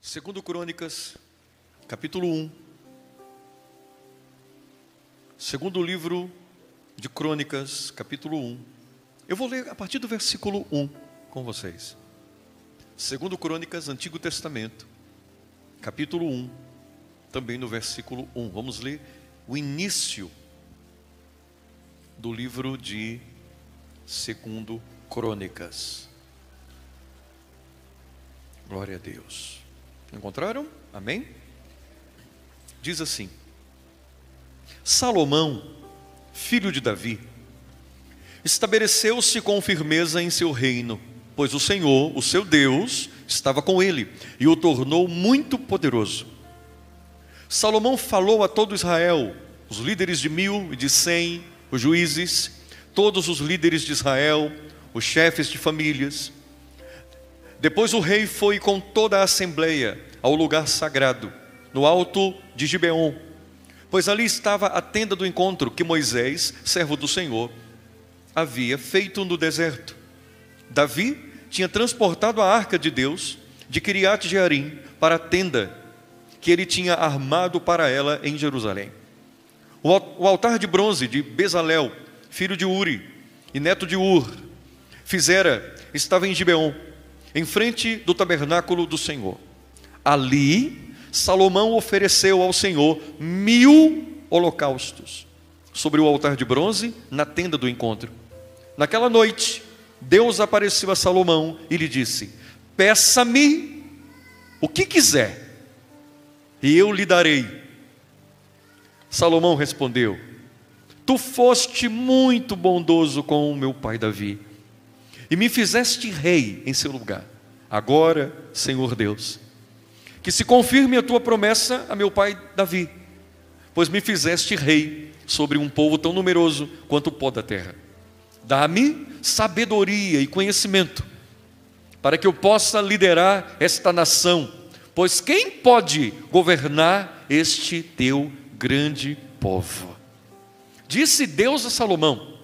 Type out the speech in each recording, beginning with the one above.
Segundo Crônicas, capítulo 1. Segundo livro de Crônicas, capítulo 1. Eu vou ler a partir do versículo 1 com vocês. Segundo Crônicas, Antigo Testamento, capítulo 1, também no versículo 1. Vamos ler o início do livro de Segundo Crônicas. Glória a Deus. Encontraram? Amém? Diz assim: Salomão, filho de Davi, estabeleceu-se com firmeza em seu reino, pois o Senhor, o seu Deus, estava com ele e o tornou muito poderoso. Salomão falou a todo Israel, os líderes de 1000 e de 100, os juízes, todos os líderes de Israel, os chefes de famílias. Depois o rei foi com toda a assembleia ao lugar sagrado, no alto de Gibeon, pois ali estava a tenda do encontro que Moisés, servo do Senhor, havia feito no deserto. Davi tinha transportado a arca de Deus de Kiriat Jearim para a tenda que ele tinha armado para ela em Jerusalém. O altar de bronze de Bezalel, filho de Uri e neto de Ur, estava em Gibeon, em frente do tabernáculo do Senhor. Ali, Salomão ofereceu ao Senhor 1000 holocaustos sobre o altar de bronze na tenda do encontro. Naquela noite, Deus apareceu a Salomão e lhe disse: peça-me o que quiser, e eu lhe darei. Salomão respondeu: tu foste muito bondoso com o meu pai Davi, e me fizeste rei em seu lugar. Agora, Senhor Deus, que se confirme a tua promessa a meu pai Davi, pois me fizeste rei sobre um povo tão numeroso quanto o pó da terra. Dá-me sabedoria e conhecimento, para que eu possa liderar esta nação, pois quem pode governar este teu grande povo? Disse Deus a Salomão: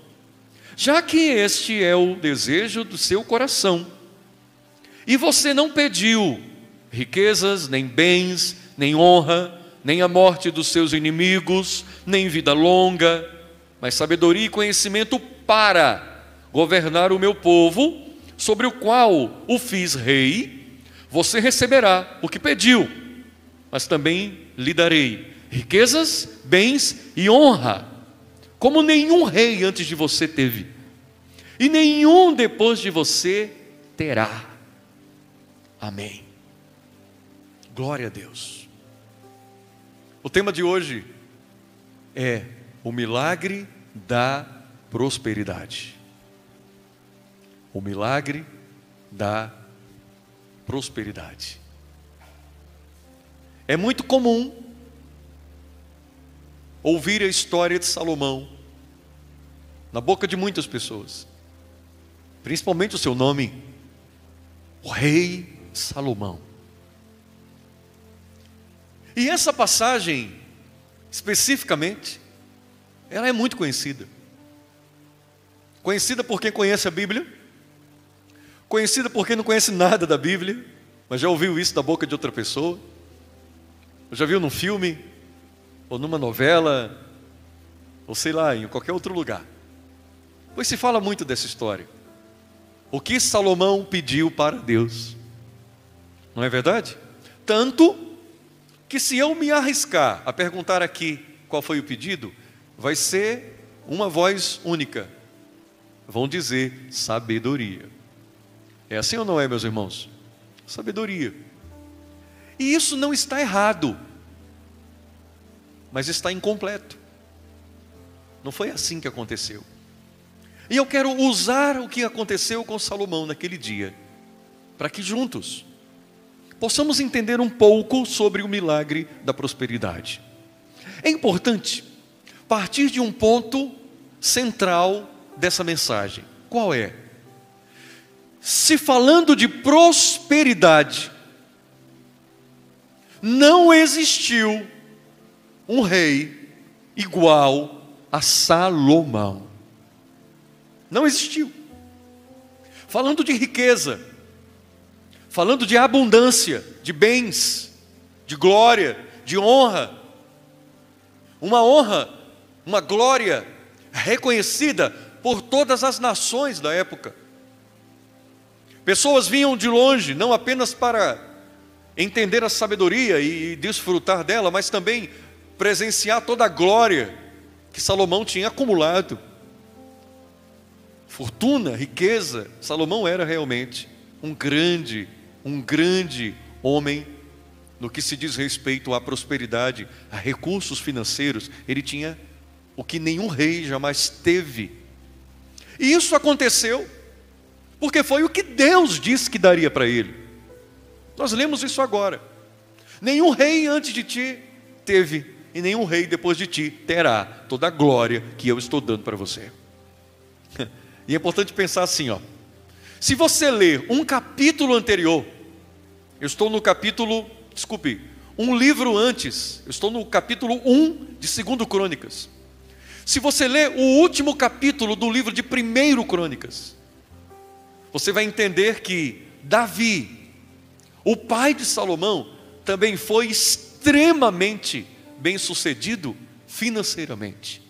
já que este é o desejo do seu coração, e você não pediu riquezas, nem bens, nem honra, nem a morte dos seus inimigos, nem vida longa, mas sabedoria e conhecimento para governar o meu povo, sobre o qual o fiz rei, você receberá o que pediu, mas também lhe darei riquezas, bens e honra, como nenhum rei antes de você teve, e nenhum depois de você terá. Amém. Glória a Deus. O tema de hoje é o milagre da prosperidade. O milagre da prosperidade. É muito comum ouvir a história de Salomão na boca de muitas pessoas, principalmente o seu nome, o rei Salomão. E essa passagem, especificamente, ela é muito conhecida. Conhecida por quem conhece a Bíblia, conhecida por quem não conhece nada da Bíblia, mas já ouviu isso da boca de outra pessoa, ou já viu num filme, ou numa novela, ou sei lá, em qualquer outro lugar. Pois se fala muito dessa história. O que Salomão pediu para Deus, não é verdade? Tanto que se eu me arriscar a perguntar aqui qual foi o pedido, vai ser uma voz única. Vão dizer sabedoria. É assim ou não é, meus irmãos? Sabedoria. E isso não está errado, mas está incompleto. Não foi assim que aconteceu. E eu quero usar o que aconteceu com Salomão naquele dia, para que juntos possamos entender um pouco sobre o milagre da prosperidade. É importante partir de um ponto central dessa mensagem. Qual é? Se falando de prosperidade, não existiu um rei igual a Salomão. Não existiu. Falando de riqueza, falando de abundância, de bens, de glória, de honra. Uma honra, uma glória reconhecida por todas as nações da época. Pessoas vinham de longe, não apenas para entender a sabedoria e desfrutar dela, mas também presenciar toda a glória que Salomão tinha acumulado. Fortuna, riqueza. Salomão era realmente um grande homem no que se diz respeito à prosperidade, a recursos financeiros. Ele tinha o que nenhum rei jamais teve. E isso aconteceu porque foi o que Deus disse que daria para ele. Nós lemos isso agora. Nenhum rei antes de ti teve, e nenhum rei depois de ti terá toda a glória que eu estou dando para você. E é importante pensar assim, se você ler um capítulo anterior, eu estou no capítulo, um livro antes, eu estou no capítulo 1 de 2 Crônicas. Se você ler o último capítulo do livro de 1 Crônicas, você vai entender que Davi, o pai de Salomão, também foi extremamente bem-sucedido financeiramente.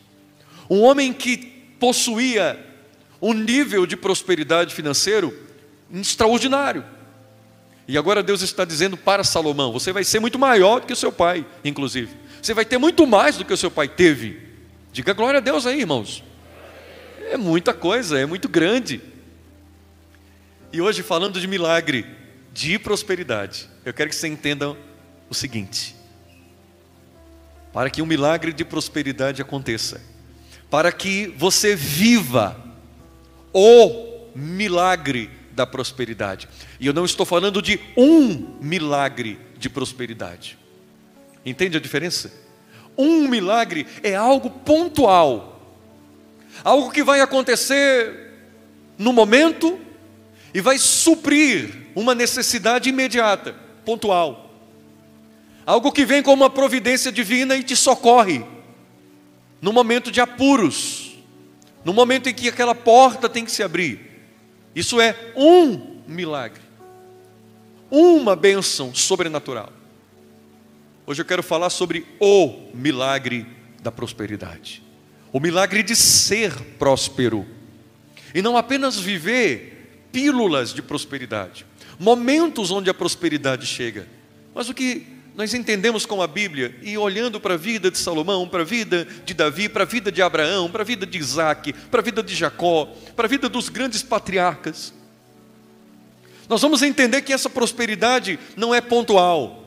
Um homem que possuía um nível de prosperidade financeiro extraordinário. E agora Deus está dizendo para Salomão: você vai ser muito maior do que o seu pai, inclusive. Você vai ter muito mais do que o seu pai teve. Diga glória a Deus aí, irmãos. É muita coisa, é muito grande. E hoje, falando de milagre, de prosperidade, eu quero que você entenda o seguinte: para que um milagre de prosperidade aconteça, para que você viva o milagre da prosperidade, e eu não estou falando de um milagre de prosperidade, entende a diferença? Um milagre é algo pontual, algo que vai acontecer no momento e vai suprir uma necessidade imediata, pontual. Algo que vem como uma providência divina e te socorre no momento de apuros, no momento em que aquela porta tem que se abrir. Isso é um milagre, uma bênção sobrenatural. Hoje eu quero falar sobre o milagre da prosperidade, o milagre de ser próspero, e não apenas viver pílulas de prosperidade, momentos onde a prosperidade chega, mas o que nós entendemos com a Bíblia, e olhando para a vida de Salomão, para a vida de Davi, para a vida de Abraão, para a vida de Isaac, para a vida de Jacó, para a vida dos grandes patriarcas, nós vamos entender que essa prosperidade não é pontual,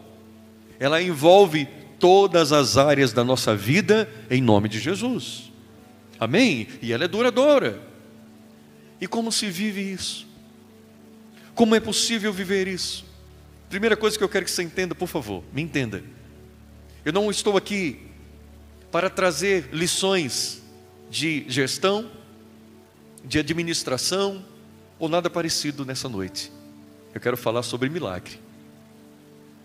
ela envolve todas as áreas da nossa vida, em nome de Jesus, amém? E ela é duradoura. E como se vive isso? Como é possível viver isso? Primeira coisa que eu quero que você entenda, por favor, me entenda. Eu não estou aqui para trazer lições de gestão, de administração, ou nada parecido nessa noite. Eu quero falar sobre milagre.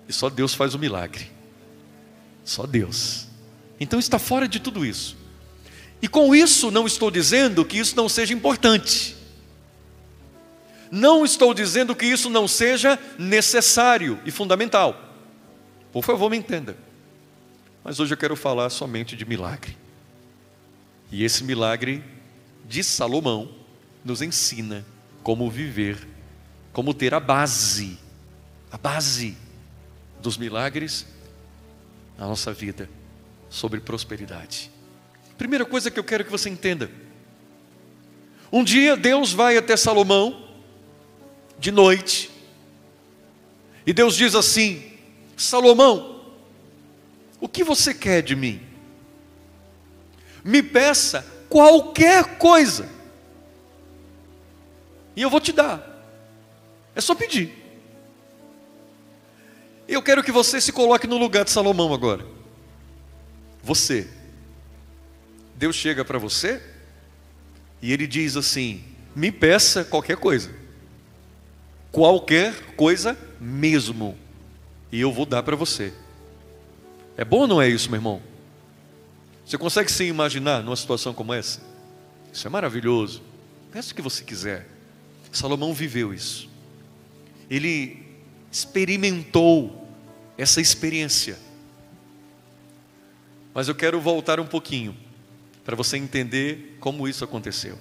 E só Deus faz o milagre. Só Deus. Então está fora de tudo isso. E com isso não estou dizendo que isso não seja importante. Não estou dizendo que isso não seja necessário e fundamental. Por favor, me entenda. Mas hoje eu quero falar somente de milagre. E esse milagre de Salomão nos ensina como viver, como ter a base dos milagres na nossa vida, sobre prosperidade. Primeira coisa que eu quero que você entenda: um dia Deus vai até Salomão de noite, e Deus diz assim: Salomão, o que você quer de mim? Me peça qualquer coisa, e eu vou te dar. É só pedir. Eu quero que você se coloque no lugar de Salomão agora. Você, Deus chega para você e Ele diz assim: me peça qualquer coisa mesmo, e eu vou dar para você. É bom ou não é isso, meu irmão? Você consegue se imaginar numa situação como essa? Isso é maravilhoso. Peça o que você quiser. Salomão viveu isso. Ele experimentou essa experiência. Mas eu quero voltar um pouquinho, para você entender como isso aconteceu.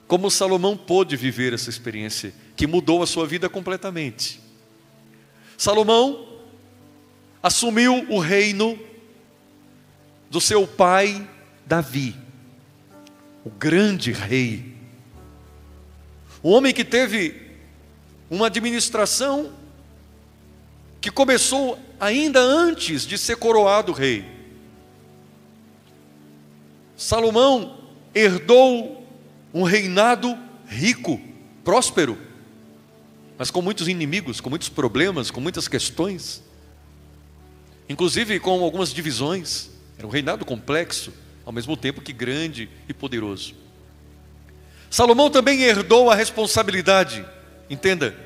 Como Salomão pôde viver essa experiência, que mudou a sua vida completamente. Salomão assumiu o reino do seu pai Davi, o grande rei. Um homem que teve uma administração que começou ainda antes de ser coroado rei. Salomão herdou um reinado rico, próspero, mas com muitos inimigos, com muitos problemas, com muitas questões, inclusive com algumas divisões. Era um reinado complexo, ao mesmo tempo que grande e poderoso. Salomão também herdou a responsabilidade, entenda,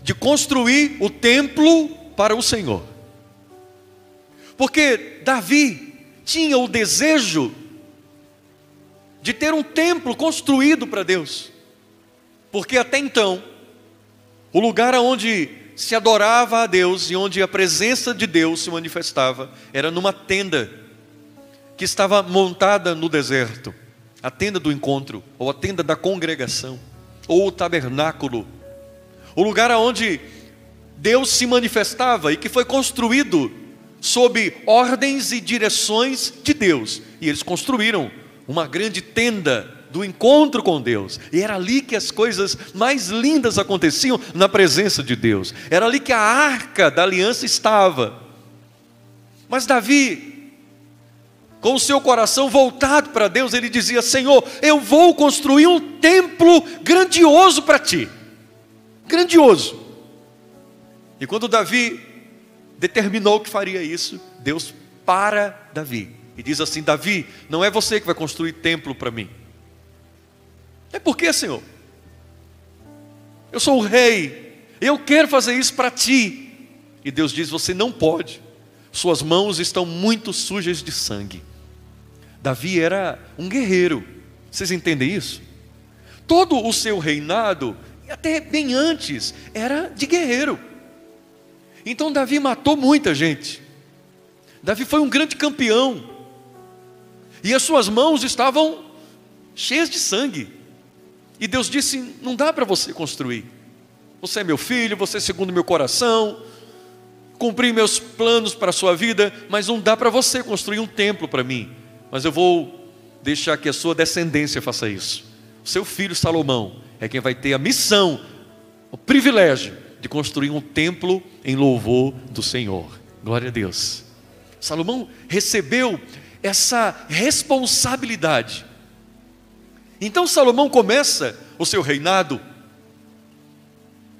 de construir o templo para o Senhor. Porque Davi tinha o desejo de ter um templo construído para Deus. Porque até então, o lugar onde se adorava a Deus e onde a presença de Deus se manifestava era numa tenda que estava montada no deserto, a tenda do encontro, ou a tenda da congregação, ou o tabernáculo, o lugar onde Deus se manifestava e que foi construído sob ordens e direções de Deus. E eles construíram uma grande tenda do encontro com Deus, e era ali que as coisas mais lindas aconteciam na presença de Deus. Era ali que a arca da aliança estava. Mas Davi, com o seu coração voltado para Deus, ele dizia: Senhor, eu vou construir um templo grandioso para ti, grandioso. E quando Davi determinou que faria isso, Deus para Davi e diz assim: Davi, não é você que vai construir templo para mim. É porque, Senhor, eu sou o rei, eu quero fazer isso para ti. E Deus diz: você não pode, suas mãos estão muito sujas de sangue. Davi era um guerreiro, vocês entendem isso? Todo o seu reinado, até bem antes, era de guerreiro. Então Davi matou muita gente. Davi foi um grande campeão, e as suas mãos estavam cheias de sangue. E Deus disse: não dá para você construir. Você é meu filho, você é segundo meu coração, cumpri meus planos para a sua vida, mas não dá para você construir um templo para mim. Mas eu vou deixar que a sua descendência faça isso. O seu filho Salomão é quem vai ter a missão, o privilégio de construir um templo em louvor do Senhor. Glória a Deus. Salomão recebeu essa responsabilidade. Então Salomão começa o seu reinado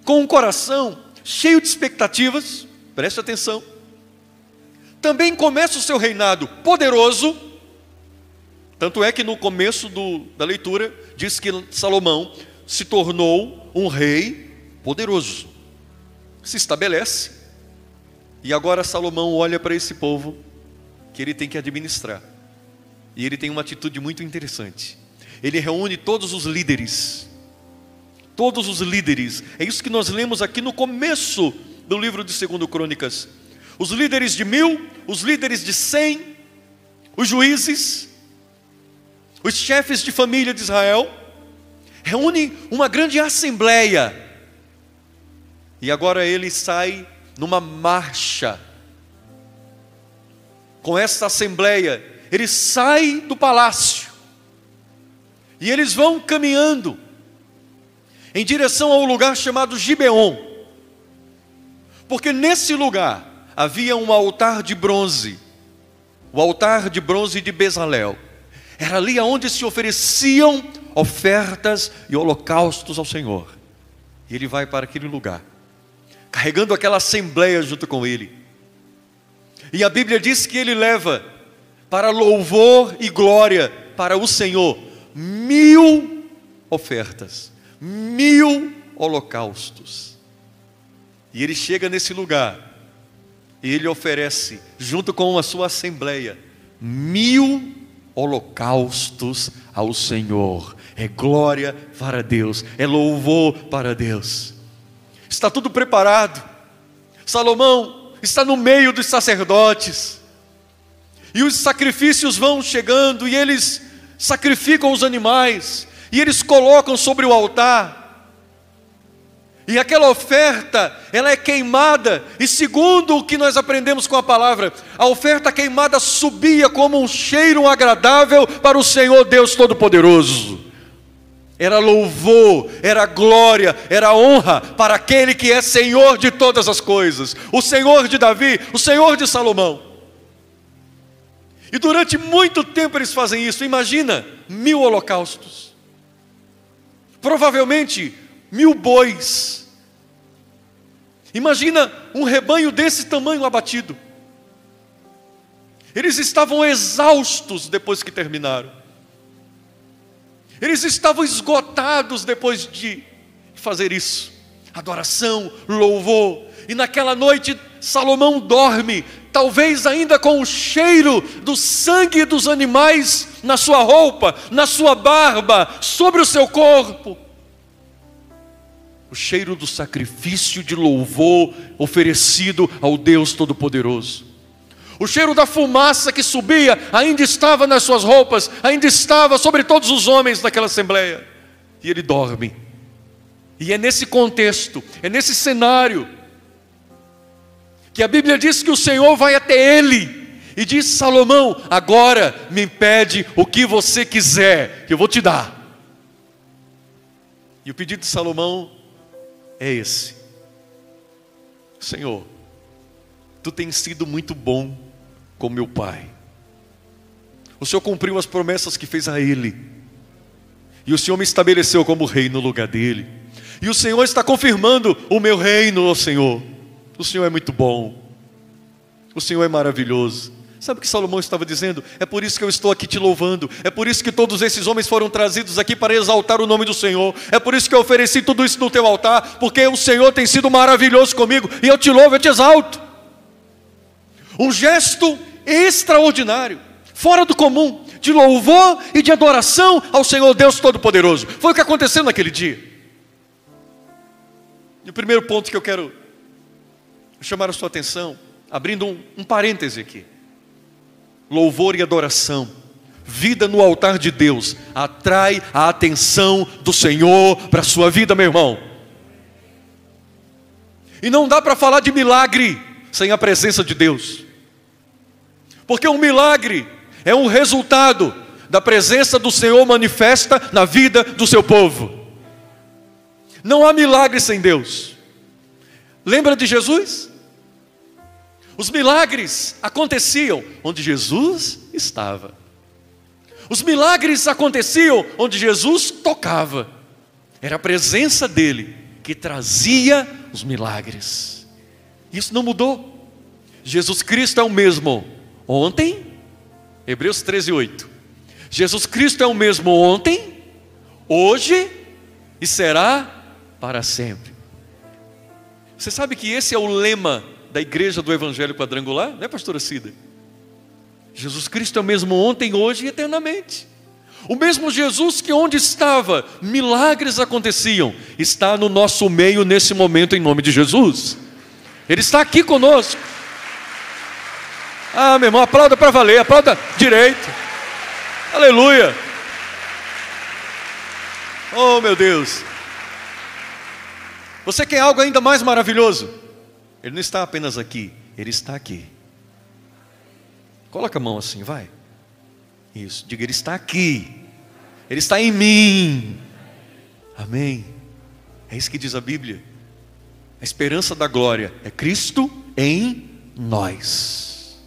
com um coração cheio de expectativas, preste atenção. Também começa o seu reinado poderoso, tanto é que no começo da leitura diz que Salomão se tornou um rei poderoso, se estabelece, e agora Salomão olha para esse povo que ele tem que administrar, e ele tem uma atitude muito interessante. Ele reúne todos os líderes, é isso que nós lemos aqui no começo do livro de 2 Crônicas, os líderes de 1000, os líderes de 100, os juízes, os chefes de família de Israel, reúne uma grande assembleia, e agora ele sai numa marcha. Com essa assembleia, ele sai do palácio, e eles vão caminhando em direção ao lugar chamado Gibeon, porque nesse lugar havia um altar de bronze, o altar de bronze de Bezalel. Era ali onde se ofereciam ofertas e holocaustos ao Senhor. E ele vai para aquele lugar, carregando aquela assembleia junto com ele. E a Bíblia diz que ele leva para louvor e glória para o Senhor 1000 ofertas, 1000 holocaustos. E ele chega nesse lugar e ele oferece, junto com a sua assembleia, 1000 holocaustos ao Senhor. É glória para Deus, é louvor para Deus. está tudo preparado. Salomão está no meio dos sacerdotes, e os sacrifícios vão chegando, e eles sacrificam os animais, e eles colocam sobre o altar, e aquela oferta, ela é queimada, e segundo o que nós aprendemos com a palavra, a oferta queimada subia como um cheiro agradável para o Senhor Deus Todo-Poderoso. Era louvor, era glória, era honra para aquele que é Senhor de todas as coisas, o Senhor de Davi, o Senhor de Salomão. E durante muito tempo eles fazem isso. Imagina 1000 holocaustos, provavelmente 1000 bois. Imagina um rebanho desse tamanho abatido. Eles estavam exaustos depois que terminaram. Eles estavam esgotados depois de fazer isso. Adoração, louvor. E naquela noite Salomão dorme, talvez ainda com o cheiro do sangue dos animais na sua roupa, na sua barba, sobre o seu corpo. O cheiro do sacrifício de louvor oferecido ao Deus Todo-Poderoso. O cheiro da fumaça que subia ainda estava nas suas roupas, ainda estava sobre todos os homens daquela assembleia. E ele dorme. E é nesse contexto, é nesse cenário, que a Bíblia diz que o Senhor vai até ele e diz: Salomão, agora me pede o que você quiser, que eu vou te dar. E o pedido de Salomão é esse: Senhor, tu tens sido muito bom com meu pai. O Senhor cumpriu as promessas que fez a ele, e o Senhor me estabeleceu como rei no lugar dele, e o Senhor está confirmando o meu reino, ó Senhor. O Senhor é muito bom, o Senhor é maravilhoso. Sabe o que Salomão estava dizendo? É por isso que eu estou aqui te louvando, é por isso que todos esses homens foram trazidos aqui para exaltar o nome do Senhor, é por isso que eu ofereci tudo isso no teu altar, porque o Senhor tem sido maravilhoso comigo, e eu te louvo, eu te exalto. Um gesto extraordinário, fora do comum, de louvor e de adoração ao Senhor Deus Todo-Poderoso. Foi o que aconteceu naquele dia. E o primeiro ponto que eu quero chamar a sua atenção, abrindo um parêntese aqui: louvor e adoração, vida no altar de Deus, atrai a atenção do Senhor para a sua vida, meu irmão. E não dá para falar de milagre sem a presença de Deus, porque um milagre é um resultado da presença do Senhor manifesta na vida do seu povo. Não há milagre sem Deus. Lembra de Jesus? Os milagres aconteciam onde Jesus estava. Os milagres aconteciam onde Jesus tocava. Era a presença dele que trazia os milagres. Isso não mudou. Jesus Cristo é o mesmo ontem, Hebreus 13:8. Jesus Cristo é o mesmo ontem, hoje e será para sempre. Você sabe que esse é o lema da igreja do Evangelho Quadrangular, não é, pastora Cida? Jesus Cristo é o mesmo ontem, hoje e eternamente. O mesmo Jesus que onde estava, milagres aconteciam, está no nosso meio nesse momento em nome de Jesus. Ele está aqui conosco. Ah, meu irmão, aplauda para valer, aplauda direito. Aleluia. Oh, meu Deus. Você quer algo ainda mais maravilhoso? Ele não está apenas aqui, Ele está aqui. Coloca a mão assim, vai. Isso, diga: Ele está aqui. Ele está em mim. Amém. É isso que diz a Bíblia. A esperança da glória é Cristo em nós.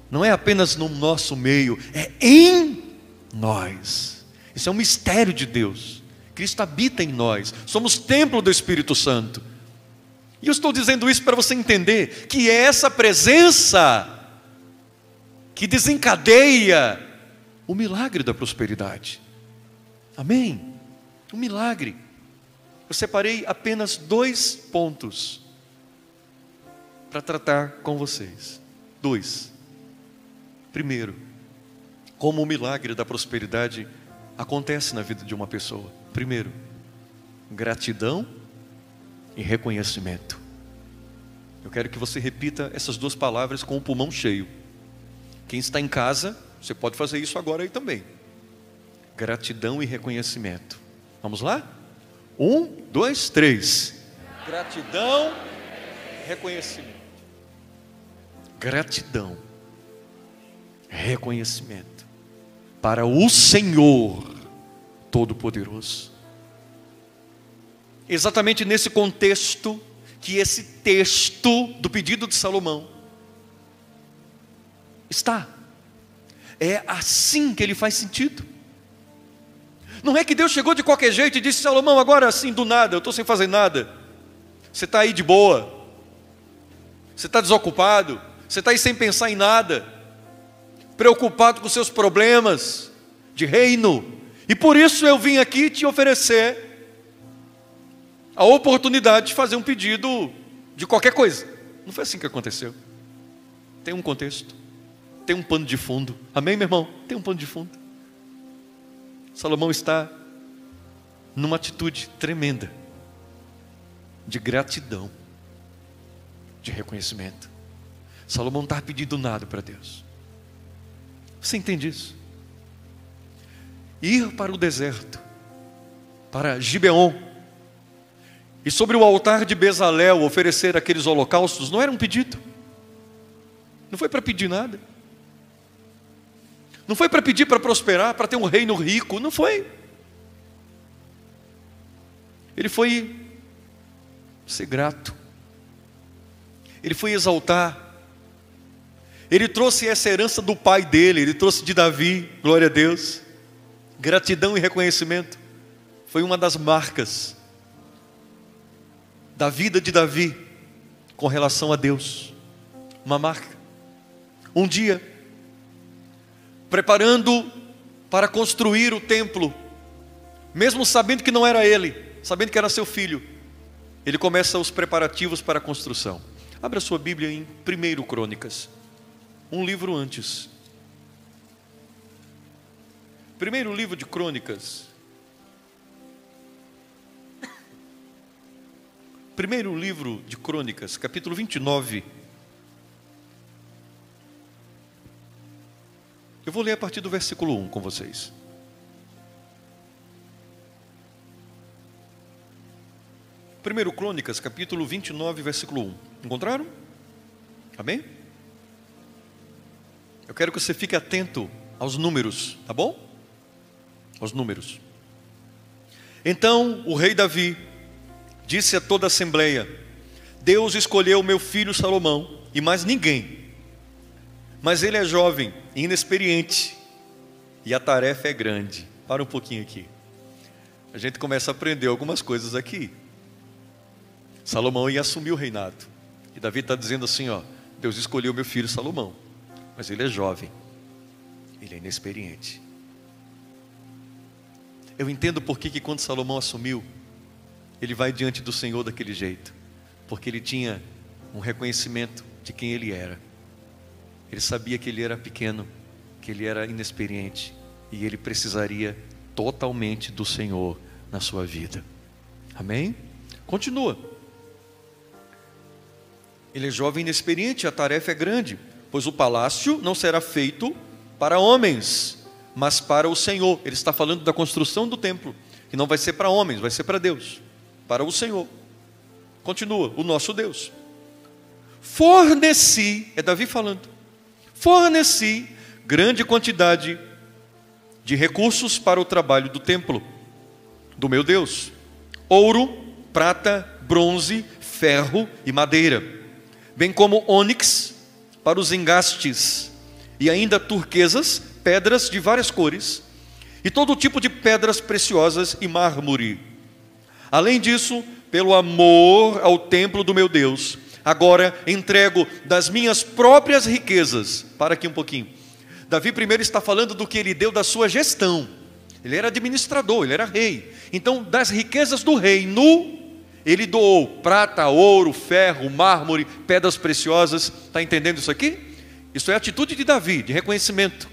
Não é apenas no nosso meio, é em nós. Isso é um mistério de Deus. Cristo habita em nós, somos templo do Espírito Santo. E eu estou dizendo isso para você entender que é essa presença que desencadeia o milagre da prosperidade. Amém? Um milagre. Eu separei apenas 2 pontos para tratar com vocês. 2. Primeiro, como o milagre da prosperidade acontece na vida de uma pessoa. Primeiro, gratidão e reconhecimento. Eu quero que você repita essas duas palavras com o pulmão cheio. Quem está em casa, você pode fazer isso agora aí também. Gratidão e reconhecimento. Vamos lá? 1, 2, 3. Gratidão, reconhecimento. Gratidão, reconhecimento para o Senhor Todo-Poderoso. Exatamente nesse contexto que esse texto do pedido de Salomão está. É assim que ele faz sentido. Não é que Deus chegou de qualquer jeito e disse: Salomão, agora assim do nada, eu estou sem fazer nada, você está aí de boa, você está desocupado, você está aí sem pensar em nada, preocupado com seus problemas de reino, e por isso eu vim aqui te oferecer a oportunidade de fazer um pedido de qualquer coisa. Não foi assim que aconteceu. Tem um contexto, tem um pano de fundo. Amém, meu irmão? Tem um pano de fundo. Salomão está numa atitude tremenda de gratidão, de reconhecimento. Salomão não está pedindo nada para Deus. Você entende isso? Ir para o deserto, para Gibeon, e sobre o altar de Bezalel oferecer aqueles holocaustos, não era um pedido. Não foi para pedir nada. Não foi para pedir para prosperar, para ter um reino rico, não foi. Ele foi ser grato. Ele foi exaltar. Ele trouxe essa herança do pai dele, ele trouxe de Davi, glória a Deus. Gratidão e reconhecimento foi uma das marcas da vida de Davi com relação a Deus. Uma marca. Um dia, preparando para construir o templo, mesmo sabendo que não era ele, sabendo que era seu filho, ele começa os preparativos para a construção. Abra sua Bíblia em 1 Crônicas, um livro antes. Primeiro livro de Crônicas. Primeiro livro de Crônicas, capítulo 29. Eu vou ler a partir do versículo 1 com vocês. Primeiro Crônicas, capítulo 29, versículo 1. Encontraram? Amém? Eu quero que você fique atento aos números, tá bom? Aos números. Então o rei Davi disse a toda a assembleia: Deus escolheu meu filho Salomão e mais ninguém, mas ele é jovem e inexperiente e a tarefa é grande. Para um pouquinho aqui. A gente começa a aprender algumas coisas aqui. Salomão ia assumir o reinado e Davi está dizendo assim, ó: Deus escolheu meu filho Salomão, mas ele é jovem, ele é inexperiente. Eu entendo por que quando Salomão assumiu, ele vai diante do Senhor daquele jeito, porque ele tinha um reconhecimento de quem ele era. Ele sabia que ele era pequeno, que ele era inexperiente, e ele precisaria totalmente do Senhor na sua vida. Amém? Continua. Ele é jovem e inexperiente, a tarefa é grande, pois o palácio não será feito para homens, mas para o Senhor. Ele está falando da construção do templo, que não vai ser para homens, vai ser para Deus, para o Senhor. Continua, o nosso Deus. Forneci, é Davi falando, forneci grande quantidade de recursos para o trabalho do templo do meu Deus: ouro, prata, bronze, ferro e madeira, bem como ônix para os engastes, e ainda turquesas, pedras de várias cores, e todo tipo de pedras preciosas e mármore. Além disso, pelo amor ao templo do meu Deus, agora entrego das minhas próprias riquezas. Para aqui um pouquinho. Davi primeiro está falando do que ele deu da sua gestão. Ele era administrador, ele era rei. Então, das riquezas do reino, ele doou prata, ouro, ferro, mármore, pedras preciosas. Está entendendo isso aqui? Isso é a atitude de Davi, de reconhecimento,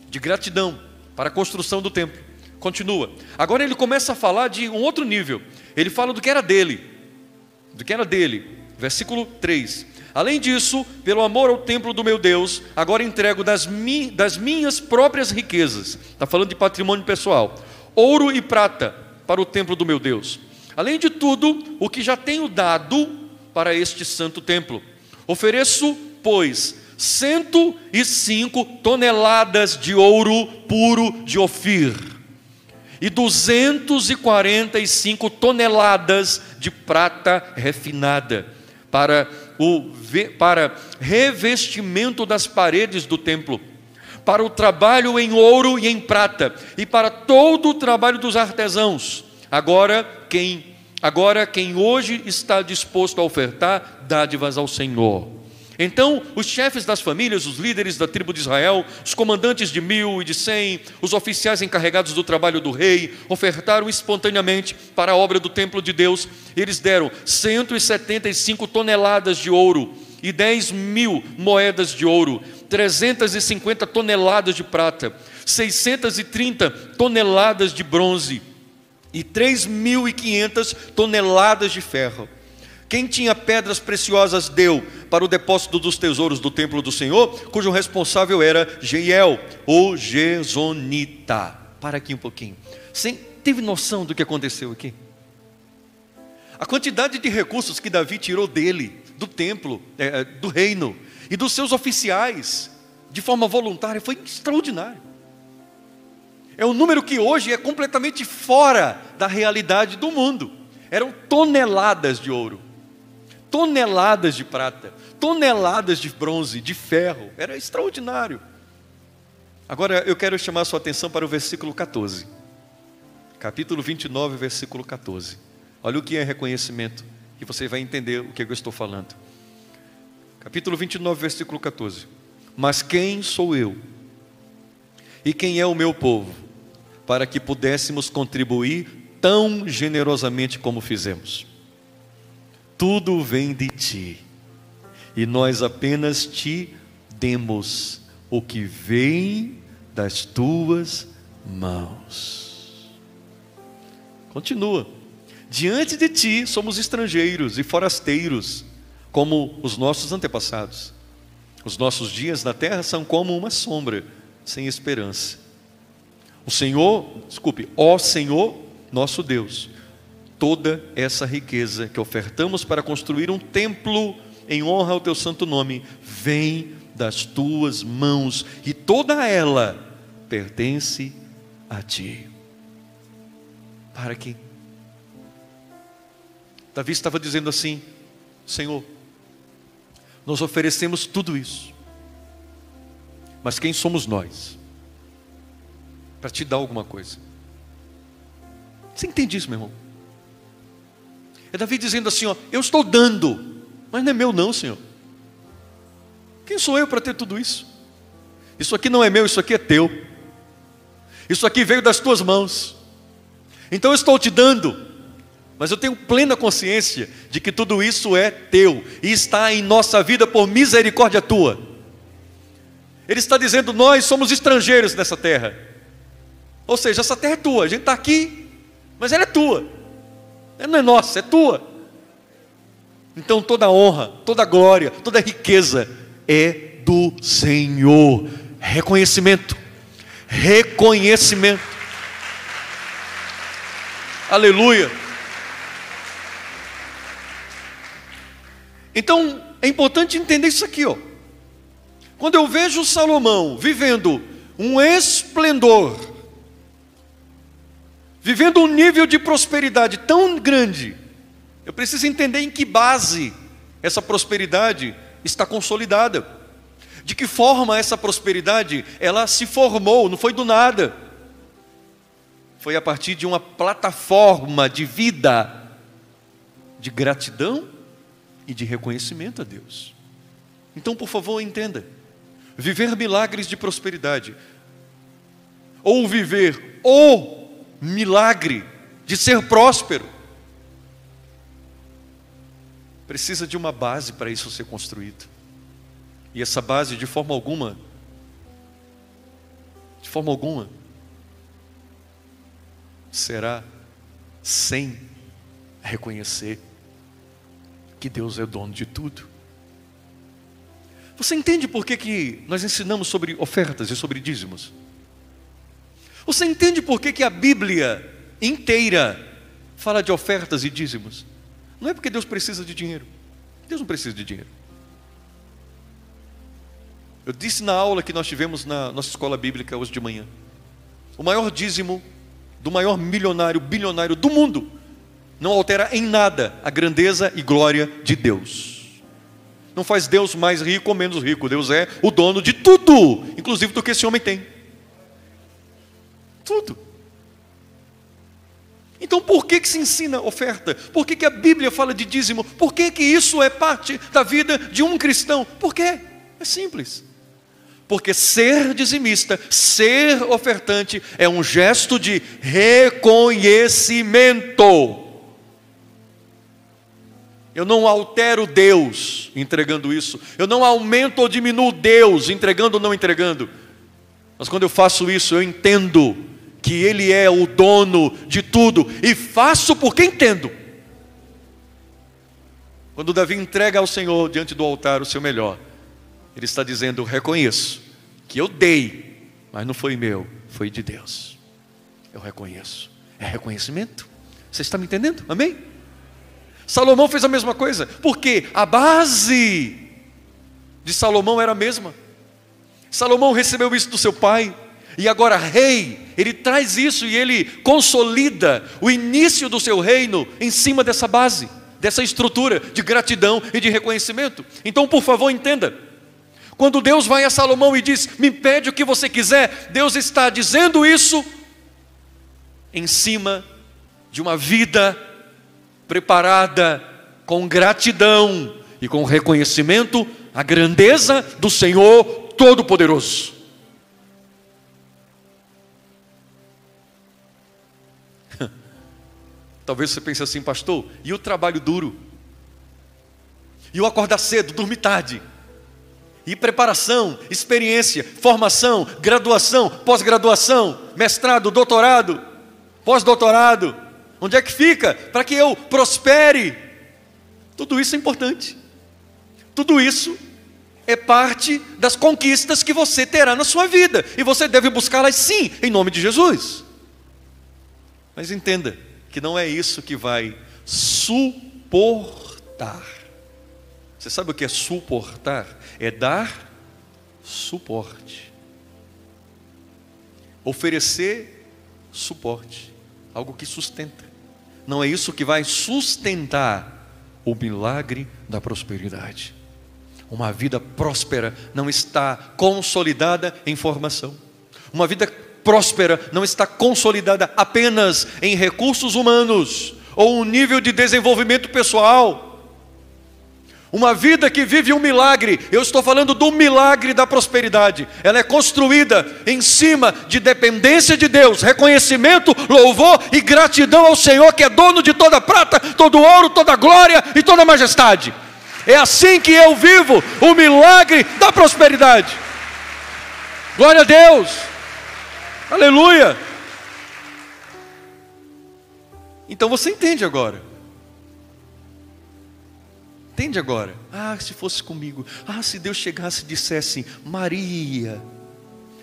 de gratidão para a construção do templo. Continua. Agora ele começa a falar de um outro nível. Ele fala do que era dele, do que era dele. Versículo 3: além disso, pelo amor ao templo do meu Deus, agora entrego das minhas próprias riquezas, está falando de patrimônio pessoal, ouro e prata para o templo do meu Deus, além de tudo o que já tenho dado para este santo templo. Ofereço, pois, 105 toneladas de ouro puro de Ofir e 245 toneladas de prata refinada para revestimento das paredes do templo, para o trabalho em ouro e em prata, e para todo o trabalho dos artesãos. Agora quem hoje está disposto a ofertar dádivas ao Senhor. Então os chefes das famílias, os líderes da tribo de Israel, os comandantes de 1000 e de 100, os oficiais encarregados do trabalho do rei, ofertaram espontaneamente para a obra do templo de Deus. Eles deram 175 toneladas de ouro e 10.000 moedas de ouro, 350 toneladas de prata, 630 toneladas de bronze e 3.500 toneladas de ferro. Quem tinha pedras preciosas deu para o depósito dos tesouros do templo do Senhor, cujo responsável era Jeiel, o Gesonita. Para aqui um pouquinho. Você teve noção do que aconteceu aqui? A quantidade de recursos que Davi tirou dele, do templo, do reino, e dos seus oficiais, de forma voluntária, foi extraordinário. É um número que hoje é completamente fora da realidade do mundo. Eram toneladas de ouro, toneladas de prata, toneladas de bronze, de ferro. Era extraordinário. Agora eu quero chamar a sua atenção para o versículo 14. Capítulo 29, versículo 14. Olha o que é reconhecimento, e você vai entender o que eu estou falando. Capítulo 29, versículo 14. Mas quem sou eu? E quem é o meu povo? Para que pudéssemos contribuir tão generosamente como fizemos. Tudo vem de ti, e nós apenas te demos o que vem das tuas mãos. Continua. Diante de ti somos estrangeiros e forasteiros, como os nossos antepassados. Os nossos dias na terra são como uma sombra, sem esperança. Ó Senhor, nosso Deus, toda essa riqueza que ofertamos para construir um templo em honra ao teu santo nome, vem das tuas mãos, e toda ela pertence a ti. Para aqui. Davi estava dizendo assim: Senhor, nós oferecemos tudo isso, mas quem somos nós para te dar alguma coisa? Você entende isso, meu irmão? É Davi dizendo assim: ó, eu estou dando, mas não é meu não, Senhor. Quem sou eu para ter tudo isso? Isso aqui não é meu, isso aqui é teu. Isso aqui veio das tuas mãos. Então eu estou te dando, mas eu tenho plena consciência de que tudo isso é teu e está em nossa vida por misericórdia tua. Ele está dizendo: nós somos estrangeiros nessa terra. Ou seja, essa terra é tua, a gente está aqui, mas ela é tua. Ela não é nossa, é tua. Então toda honra, toda glória, toda riqueza é do Senhor. Reconhecimento. Reconhecimento. Aleluia. Então é importante entender isso aqui, ó. Quando eu vejo Salomão vivendo um esplendor, vivendo um nível de prosperidade tão grande, eu preciso entender em que base essa prosperidade está consolidada. De que forma essa prosperidade, ela se formou, não foi do nada. Foi a partir de uma plataforma de vida, de gratidão e de reconhecimento a Deus. Então, por favor, entenda. Viver milagres de prosperidade, ou viver o milagre de ser próspero, precisa de uma base para isso ser construído. E essa base, de forma alguma, será sem reconhecer que Deus é dono de tudo. Você entende por que nós ensinamos sobre ofertas e sobre dízimos? Você entende por que a Bíblia inteira fala de ofertas e dízimos? Não é porque Deus precisa de dinheiro. Deus não precisa de dinheiro. Eu disse na aula que nós tivemos na nossa escola bíblica hoje de manhã, o maior dízimo do maior milionário, bilionário do mundo não altera em nada a grandeza e glória de Deus. Não faz Deus mais rico ou menos rico. Deus é o dono de tudo, inclusive do que esse homem tem. Tudo. Então por que se ensina oferta? Por que a Bíblia fala de dízimo? Por que isso é parte da vida de um cristão? Por quê? É simples. Porque ser dizimista, ser ofertante é um gesto de reconhecimento. Eu não altero Deus entregando isso. Eu não aumento ou diminuo Deus entregando ou não entregando. Mas quando eu faço isso, eu entendo que Ele é o dono de tudo. E faço porque entendo. Quando Davi entrega ao Senhor diante do altar o seu melhor, ele está dizendo: eu reconheço que eu dei, mas não foi meu, foi de Deus. Eu reconheço. É reconhecimento. Você está me entendendo? Amém? Salomão fez a mesma coisa, porque a base de Salomão era a mesma. Salomão recebeu isso do seu pai, e agora rei, ele traz isso e ele consolida o início do seu reino em cima dessa base, dessa estrutura de gratidão e de reconhecimento. Então, por favor, entenda, quando Deus vai a Salomão e diz: me pede o que você quiser, Deus está dizendo isso em cima de uma vida preparada com gratidão e com reconhecimento à grandeza do Senhor Todo-Poderoso. Talvez você pense assim: pastor, e o trabalho duro? E o acordar cedo, dormir tarde? E preparação, experiência, formação, graduação, pós-graduação, mestrado, doutorado, pós-doutorado? Onde é que fica para que eu prospere? Tudo isso é importante. Tudo isso é parte das conquistas que você terá na sua vida. E você deve buscá-las sim, em nome de Jesus. Mas entenda que não é isso que vai suportar. Você sabe o que é suportar? É dar suporte. Oferecer suporte. Algo que sustenta. Não é isso que vai sustentar o milagre da prosperidade. Uma vida próspera não está consolidada em formação. Uma vida próspera não está consolidada apenas em recursos humanos ou um nível de desenvolvimento pessoal. Uma vida que vive um milagre, eu estou falando do milagre da prosperidade, ela é construída em cima de dependência de Deus, reconhecimento, louvor e gratidão ao Senhor, que é dono de toda prata, todo ouro, toda glória e toda majestade. É assim que eu vivo o milagre da prosperidade. Glória a Deus, aleluia. Então você entende agora. Entende agora? Ah, se fosse comigo. Ah, se Deus chegasse e dissesse: Maria,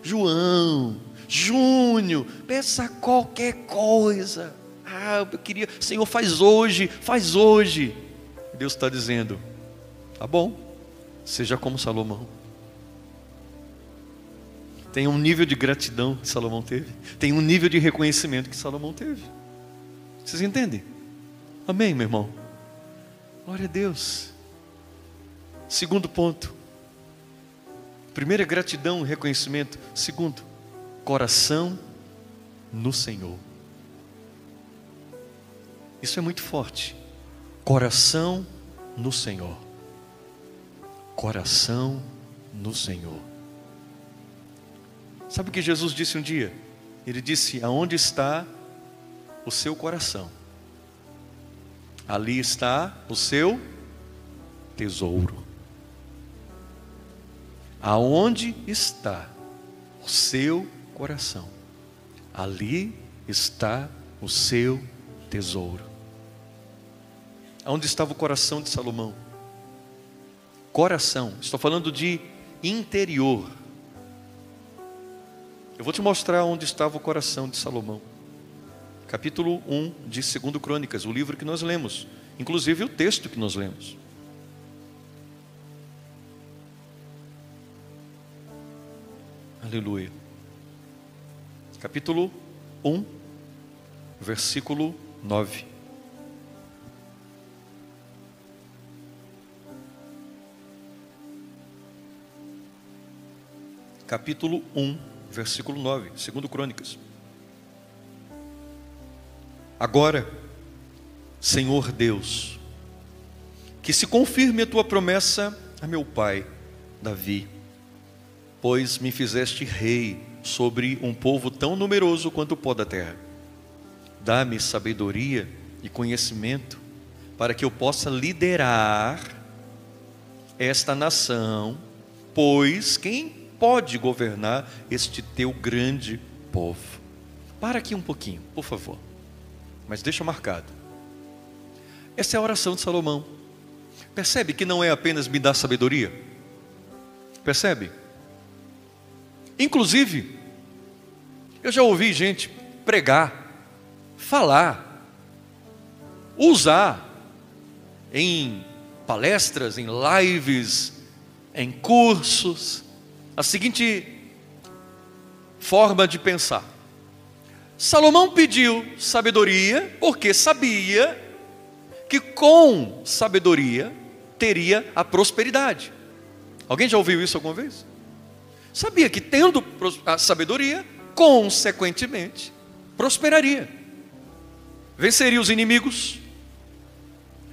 João, Júnior, peça qualquer coisa. Ah, eu queria, Senhor, faz hoje, faz hoje. Deus está dizendo: tá bom, seja como Salomão. Tem um nível de gratidão que Salomão teve. Tem um nível de reconhecimento que Salomão teve. Vocês entendem? Amém, meu irmão? Glória a Deus. Segundo ponto. Primeiro é gratidão e reconhecimento. Segundo, coração no Senhor. Isso é muito forte. Coração no Senhor. Coração no Senhor. Sabe o que Jesus disse um dia? Ele disse: aonde está o seu coração, ali está o seu tesouro. Aonde está o seu coração, ali está o seu tesouro. Onde estava o coração de Salomão? Coração, estou falando de interior. Eu vou te mostrar onde estava o coração de Salomão. Capítulo 1 de 2 Crônicas, o livro que nós lemos, inclusive o texto que nós lemos. Aleluia. Capítulo 1, versículo 9. Capítulo 1, versículo 9, 2 Crônicas. Agora, Senhor Deus, que se confirme a tua promessa a meu pai, Davi, pois me fizeste rei sobre um povo tão numeroso quanto o pó da terra. Dá-me sabedoria e conhecimento, para que eu possa liderar esta nação, pois quem pode governar este teu grande povo? Para aqui um pouquinho, por favor. Mas deixa marcado. Essa é a oração de Salomão. Percebe que não é apenas me dar sabedoria? Percebe? Inclusive, eu já ouvi gente pregar, falar, usar em palestras, em lives, em cursos, a seguinte forma de pensar: Salomão pediu sabedoria porque sabia que com sabedoria teria a prosperidade. Alguém já ouviu isso alguma vez? Sabia que tendo a sabedoria, consequentemente, prosperaria. Venceria os inimigos,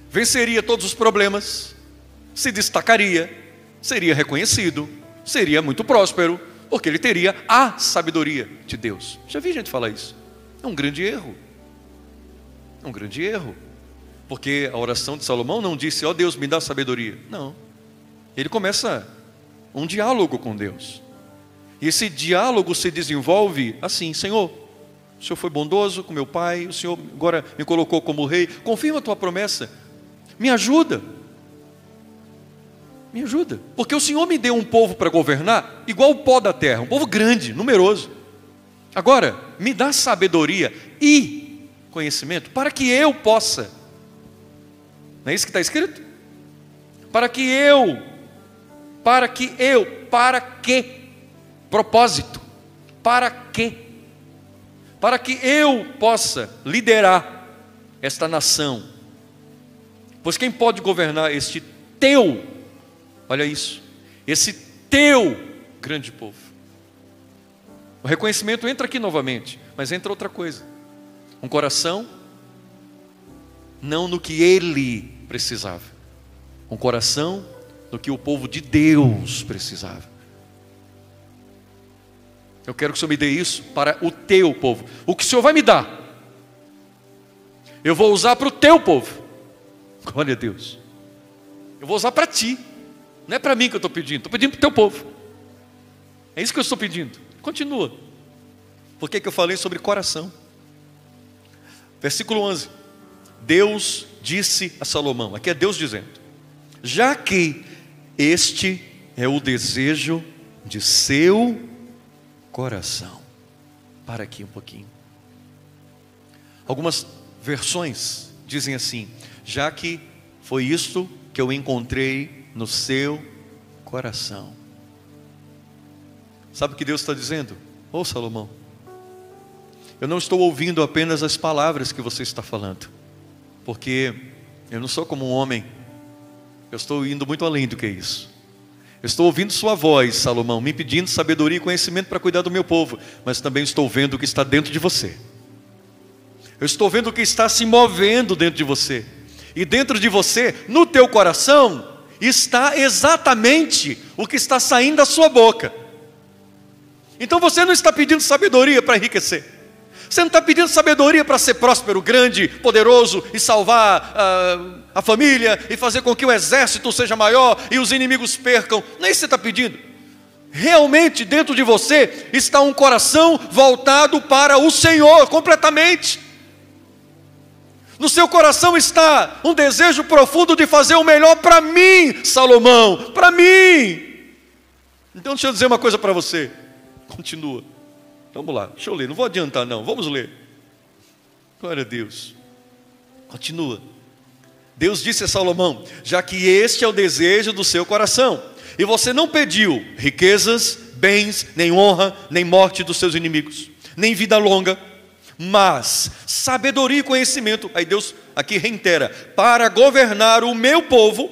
venceria todos os problemas, se destacaria, seria reconhecido, seria muito próspero, porque ele teria a sabedoria de Deus. Já vi gente falar isso. É um grande erro. É um grande erro. Porque a oração de Salomão não disse: ó Deus, me dá sabedoria. Não. Ele começa um diálogo com Deus. E esse diálogo se desenvolve assim: Senhor, o Senhor foi bondoso com meu pai, o Senhor agora me colocou como rei, confirma a tua promessa, me ajuda. Me ajuda, porque o Senhor me deu um povo para governar igual o pó da terra, um povo grande, numeroso. Agora, me dá sabedoria e conhecimento para que eu possa. Não é isso que está escrito? Para que propósito, para que eu possa liderar esta nação. Pois quem pode governar este teu, olha isso, esse teu grande povo? O reconhecimento entra aqui novamente, mas entra outra coisa: um coração não no que ele precisava, um coração no que o povo de Deus precisava. Eu quero que o Senhor me dê isso para o teu povo. O que o Senhor vai me dar, eu vou usar para o teu povo. Glória a Deus. Eu vou usar para ti. Não é para mim que eu estou pedindo, estou pedindo para o teu povo. É isso que eu estou pedindo. Continua. Por que eu falei sobre coração? Versículo 11. Deus disse a Salomão, aqui é Deus dizendo: já que este é o desejo de seu coração. Para aqui um pouquinho. Algumas versões dizem assim: já que foi isto que eu encontrei no seu coração. Sabe o que Deus está dizendo? Ô Salomão, eu não estou ouvindo apenas as palavras que você está falando, porque eu não sou como um homem. Eu estou indo muito além do que isso. Eu estou ouvindo sua voz, Salomão, me pedindo sabedoria e conhecimento para cuidar do meu povo, mas também estou vendo o que está dentro de você. Eu estou vendo o que está se movendo dentro de você. E dentro de você, no teu coração, está exatamente o que está saindo da sua boca. Então você não está pedindo sabedoria para enriquecer. Você não está pedindo sabedoria para ser próspero, grande, poderoso e salvar a família e fazer com que o exército seja maior e os inimigos percam. Não é isso que você está pedindo. Realmente dentro de você está um coração voltado para o Senhor completamente. No seu coração está um desejo profundo de fazer o melhor para mim, Salomão, para mim. Então deixa eu dizer uma coisa para você. Continua. Vamos lá, deixa eu ler, não vou adiantar não, vamos ler. Glória a Deus. Continua. Deus disse a Salomão: já que este é o desejo do seu coração, e você não pediu riquezas, bens, nem honra, nem morte dos seus inimigos, nem vida longa, mas sabedoria e conhecimento. Aí Deus aqui reitera: para governar o meu povo,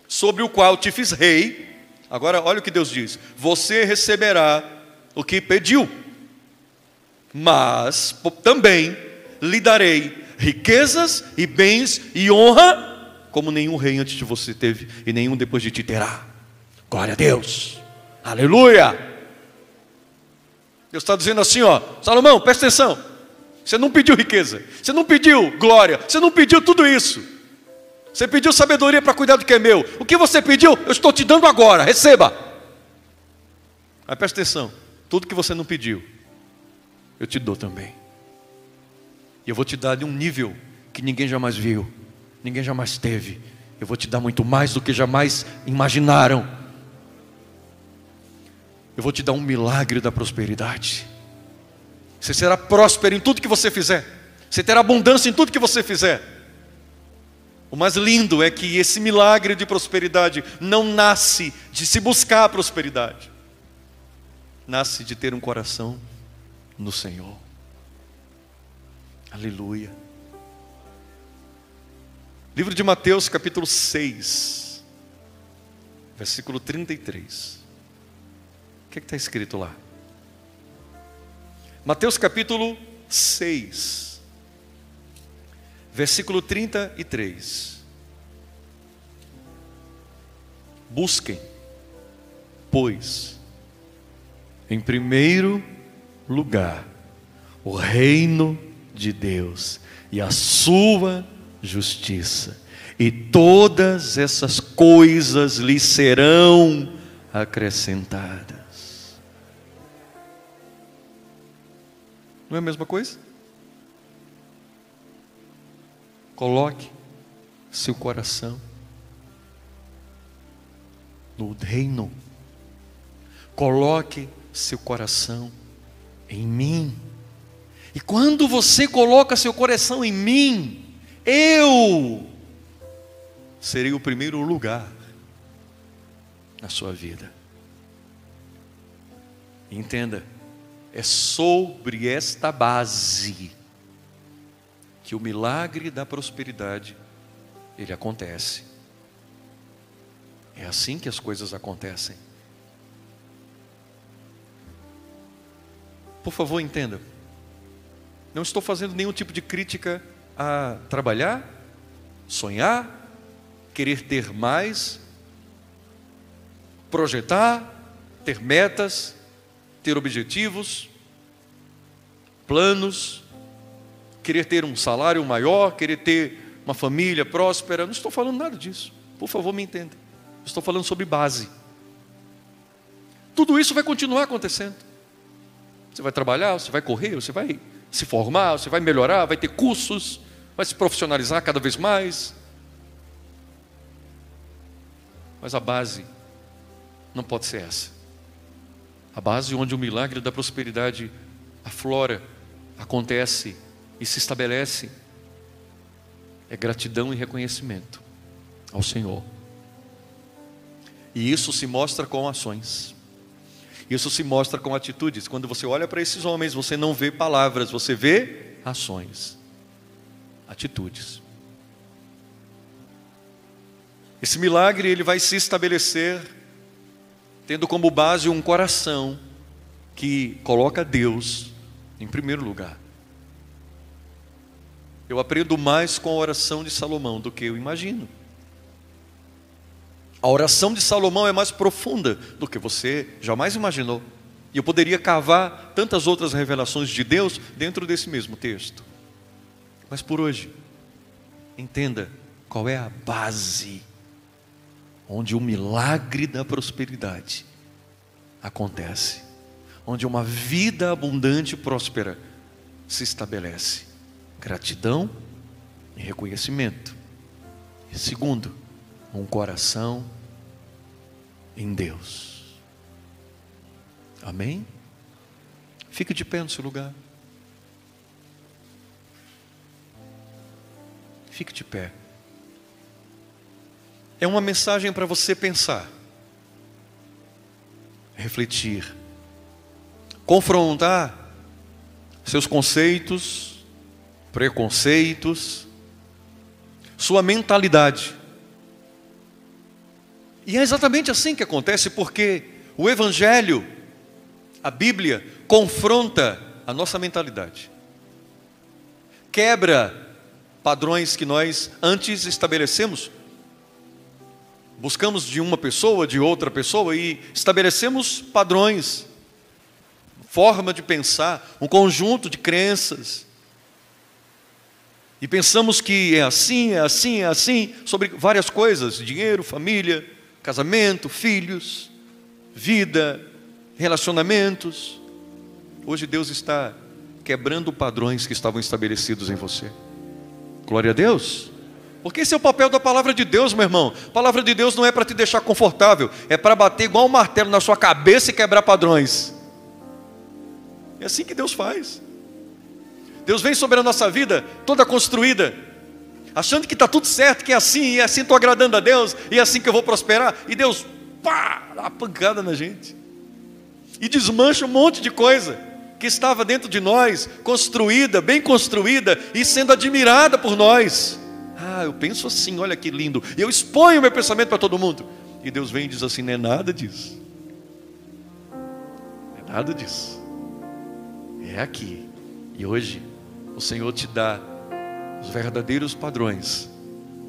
sobre o qual te fiz rei. Agora olha o que Deus diz: você receberá o que pediu, mas também lhe darei riquezas e bens e honra, como nenhum rei antes de você teve, e nenhum depois de ti terá. Glória a Deus, aleluia. Deus está dizendo assim, ó: Salomão, presta atenção, você não pediu riqueza, você não pediu glória, você não pediu tudo isso, você pediu sabedoria para cuidar do que é meu. O que você pediu, eu estou te dando agora, receba. Mas presta atenção, tudo que você não pediu, eu te dou também. E eu vou te dar de um nível que ninguém jamais viu, ninguém jamais teve. Eu vou te dar muito mais do que jamais imaginaram. Eu vou te dar um milagre da prosperidade. Você será próspero em tudo que você fizer. Você terá abundância em tudo que você fizer. O mais lindo é que esse milagre de prosperidade não nasce de se buscar a prosperidade. Nasce de ter um coração no Senhor. Aleluia. Livro de Mateus, capítulo 6, versículo 33. O que está escrito lá? Mateus capítulo 6, versículo 33. Busquem, pois, em primeiro lugar, o reino de Deus e a sua justiça, e todas essas coisas lhe serão acrescentadas. Não é a mesma coisa? Coloque seu coração no reino. Coloque seu coração em mim. E quando você coloca seu coração em mim, eu serei o primeiro lugar na sua vida. Entenda, é sobre esta base que o milagre da prosperidade ele acontece. É assim que as coisas acontecem. Por favor, entenda. Não estou fazendo nenhum tipo de crítica a trabalhar, sonhar, querer ter mais, projetar, ter metas, ter objetivos, planos, querer ter um salário maior, querer ter uma família próspera. Não estou falando nada disso. Por favor, me entenda. Estou falando sobre base. Tudo isso vai continuar acontecendo. Você vai trabalhar, você vai correr, você vai se formar, você vai melhorar, vai ter cursos, vai se profissionalizar cada vez mais. Mas a base não pode ser essa. A base onde o milagre da prosperidade aflora, acontece e se estabelece é gratidão e reconhecimento ao Senhor. E isso se mostra com ações. Isso se mostra com atitudes. Quando você olha para esses homens, você não vê palavras, você vê ações, atitudes. Esse milagre ele vai se estabelecer tendo como base um coração que coloca Deus em primeiro lugar. Eu aprendo mais com a oração de Salomão do que eu imagino. A oração de Salomão é mais profunda do que você jamais imaginou. E eu poderia cavar tantas outras revelações de Deus dentro desse mesmo texto. Mas por hoje, entenda qual é a base onde o milagre da prosperidade acontece, onde uma vida abundante e próspera se estabelece. Gratidão em reconhecimento. E segundo, um coração em Deus. Amém? Fique de pé no seu lugar. Fique de pé. É uma mensagem para você pensar, refletir, confrontar seus conceitos, preconceitos, sua mentalidade. E é exatamente assim que acontece, porque o Evangelho, a Bíblia, confronta a nossa mentalidade, quebra padrões que nós antes estabelecemos. Buscamos de uma pessoa, de outra pessoa, e estabelecemos padrões, forma de pensar, um conjunto de crenças. E pensamos que é assim, é assim, é assim, sobre várias coisas: dinheiro, família, casamento, filhos, vida, relacionamentos. Hoje Deus está quebrando padrões que estavam estabelecidos em você. Glória a Deus. Porque esse é o papel da palavra de Deus, meu irmão. A palavra de Deus não é para te deixar confortável, é para bater igual um martelo na sua cabeça e quebrar padrões. É assim que Deus faz. Deus vem sobre a nossa vida toda construída, achando que está tudo certo, que é assim, e assim estou agradando a Deus, e é assim que eu vou prosperar. E Deus, pá, dá uma pancada na gente e desmancha um monte de coisa que estava dentro de nós, construída, bem construída e sendo admirada por nós. Eu penso assim, olha que lindo. E eu exponho o meu pensamento para todo mundo. E Deus vem e diz assim: não é nada disso. Não é nada disso. É aqui. E hoje o Senhor te dá os verdadeiros padrões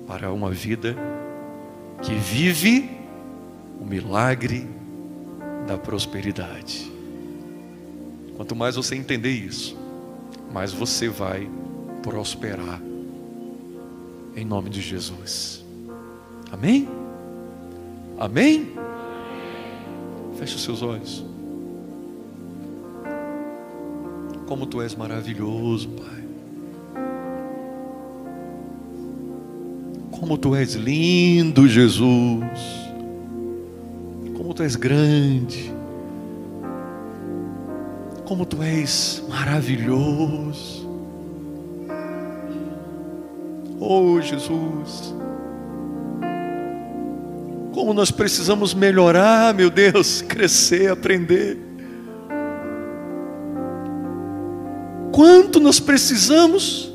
para uma vida que vive o milagre da prosperidade. Quanto mais você entender isso, mais você vai prosperar. Em nome de Jesus. Amém? Amém? Feche os seus olhos. Como Tu és maravilhoso, Pai. Como Tu és lindo, Jesus. Como Tu és grande. Como Tu és maravilhoso. Oh, Jesus, como nós precisamos melhorar, meu Deus, crescer, aprender. Quanto nós precisamos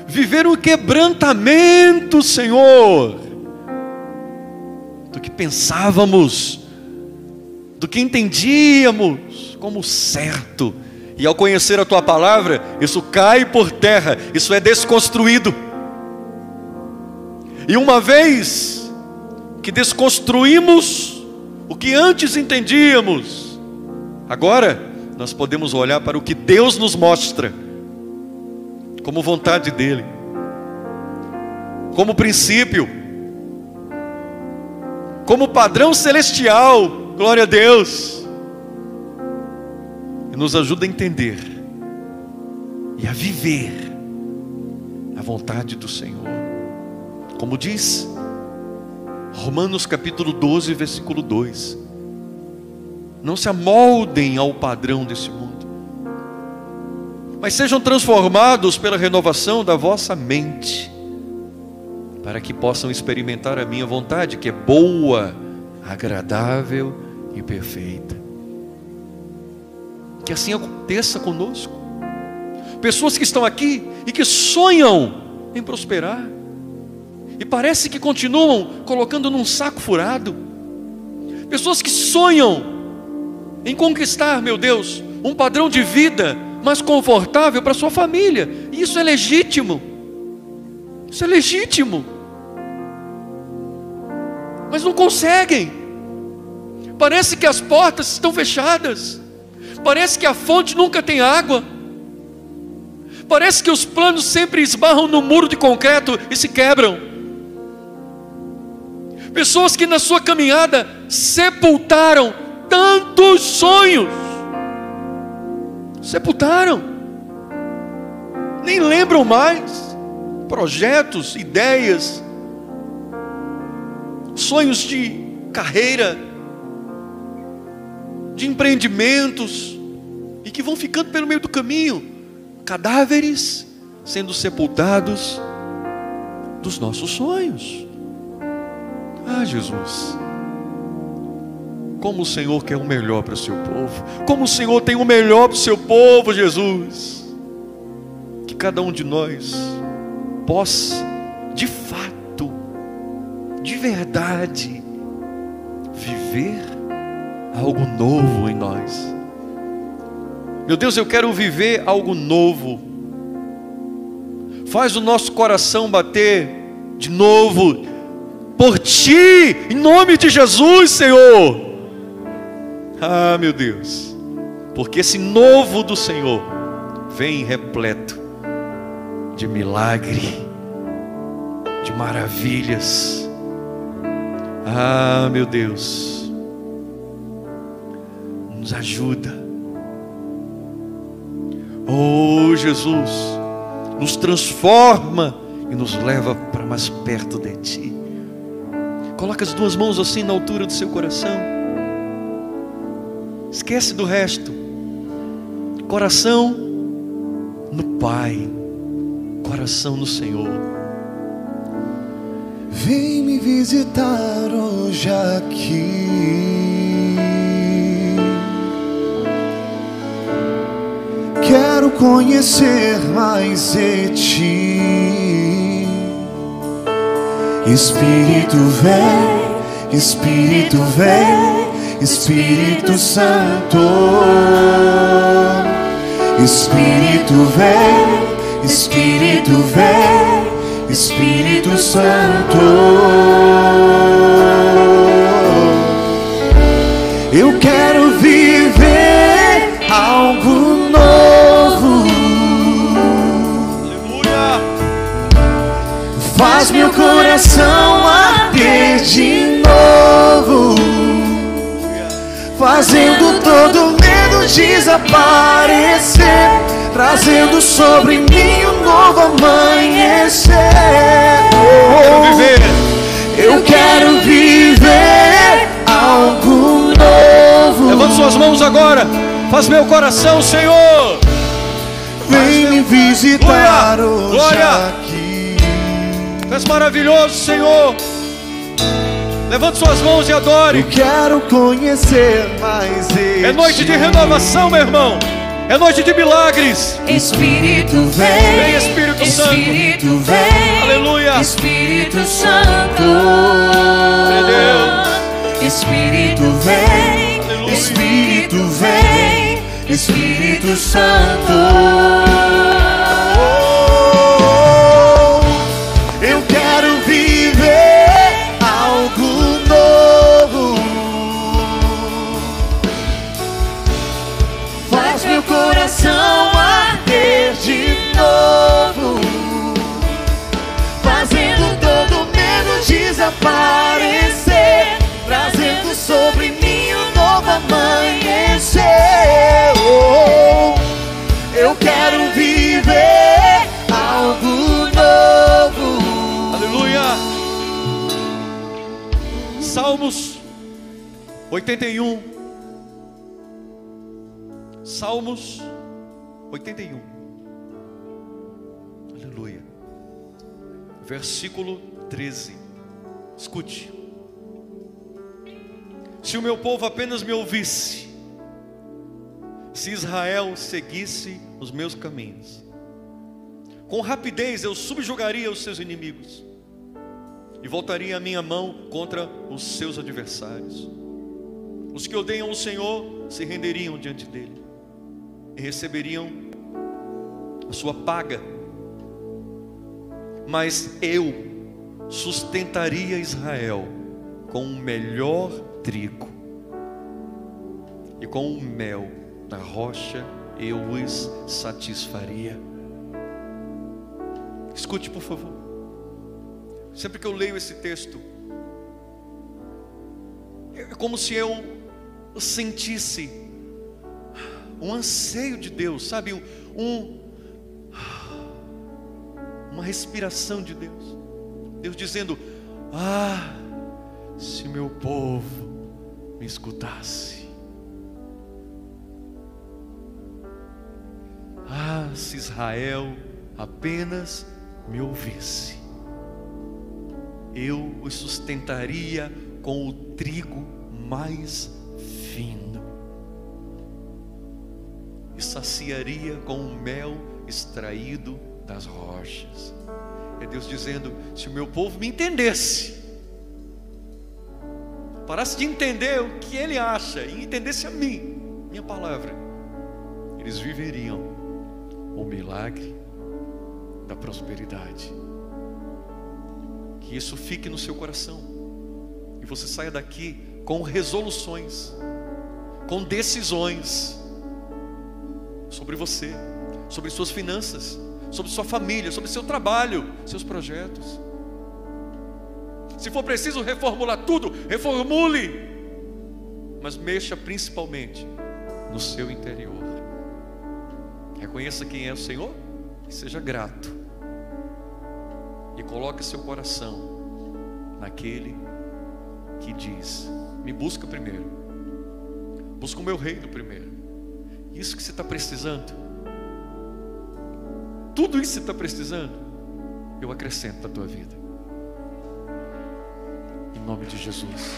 viver um quebrantamento, Senhor, do que pensávamos, do que entendíamos como certo. E ao conhecer a Tua palavra, isso cai por terra, isso é desconstruído. E uma vez que desconstruímos o que antes entendíamos, agora nós podemos olhar para o que Deus nos mostra como vontade dEle, como princípio, como padrão celestial. Glória a Deus. E nos ajuda a entender e a viver a vontade do Senhor. Como diz Romanos capítulo 12, versículo 2: não se amoldem ao padrão desse mundo, mas sejam transformados pela renovação da vossa mente, para que possam experimentar a minha vontade, que é boa, agradável e perfeita. Que assim aconteça conosco. Pessoas que estão aqui e que sonham em prosperar, e parece que continuam colocando num saco furado. Pessoas que sonham em conquistar, meu Deus, um padrão de vida mais confortável para sua família. E isso é legítimo. Isso é legítimo. Mas não conseguem. Parece que as portas estão fechadas. Parece que a fonte nunca tem água. Parece que os planos sempre esbarram no muro de concreto e se quebram. Pessoas que na sua caminhada sepultaram tantos sonhos. Sepultaram. Nem lembram mais. projetos, ideias, sonhos de carreira, de empreendimentos, e que vão ficando pelo meio do caminho, cadáveres sendo sepultados dos nossos sonhos. Ah, Jesus, como o Senhor quer o melhor para o seu povo, como o Senhor tem o melhor para o seu povo, Jesus. Que cada um de nós possa, de fato, de verdade, viver algo novo em nós. Meu Deus, eu quero viver algo novo. Faz o nosso coração bater de novo por Ti, em nome de Jesus, Senhor. Ah, meu Deus, porque esse novo do Senhor vem repleto de milagre, de maravilhas. Ah, meu Deus, nos ajuda. Oh, Jesus, nos transforma e nos leva para mais perto de Ti. Coloca as duas mãos assim na altura do seu coração. Esquece do resto. Coração no Pai, coração no Senhor. Vem me visitar hoje aqui. Quero conhecer mais de Ti. Espírito vem, Espírito vem, Espírito Santo. Espírito vem, Espírito vem, Espírito Santo. Eu quero viver algo novo. Aleluia. Faz meu coração arder de novo, fazendo todo medo desaparecer, trazendo sobre mim um novo amanhecer. Eu quero viver algo novo. Levante suas mãos agora. Faz meu coração, Senhor. Vem me visitar hoje Glória. aqui. Tu és maravilhoso, Senhor. Levante suas mãos e adore. Eu quero conhecer mais de É noite de Ti. renovação, meu irmão. É noite de milagres. Espírito Vem, vem, Espírito Santo. Espírito vem, Aleluia. Espírito Santo. Meu Deus. Espírito vem, Aleluia. Espírito vem, Espírito Santo. Eu quero viver algo novo. Faz meu coração arder de novo, fazendo todo medo desaparecer, trazendo sobre mim um novo amanhecer. Eu quero viver algo novo. Aleluia. Salmos 81. Salmos 81. Aleluia. Versículo 13. Escute. Se o meu povo apenas me ouvisse, se Israel seguisse os meus caminhos, com rapidez eu subjugaria os seus inimigos e voltaria a minha mão contra os seus adversários. Os que odeiam o Senhor se renderiam diante dele e receberiam a sua paga. Mas eu sustentaria Israel com o melhor trigo e com o mel na rocha eu os satisfaria. Escute, por favor. Sempre que eu leio esse texto, é como se eu sentisse um anseio de Deus, sabe? Um uma respiração de Deus. Deus dizendo: ah, se meu povo me escutasse. Ah, se Israel apenas me ouvisse, eu os sustentaria com o trigo mais fino e saciaria com o mel extraído das rochas. É Deus dizendo: se o meu povo me entendesse, parasse de entender o que ele acha e entendesse a mim, minha palavra, eles viveriam o milagre da prosperidade. Que isso fique no seu coração e você saia daqui com resoluções, com decisões sobre você, sobre suas finanças, sobre sua família, sobre seu trabalho, seus projetos. Se for preciso reformular tudo, reformule, mas mexa principalmente no seu interior. Reconheça quem é o Senhor e seja grato, e coloque seu coração naquele que diz: me busca primeiro, busca o meu reino primeiro. Isso que você está precisando, tudo isso que você está precisando, eu acrescento na tua vida, em nome de Jesus.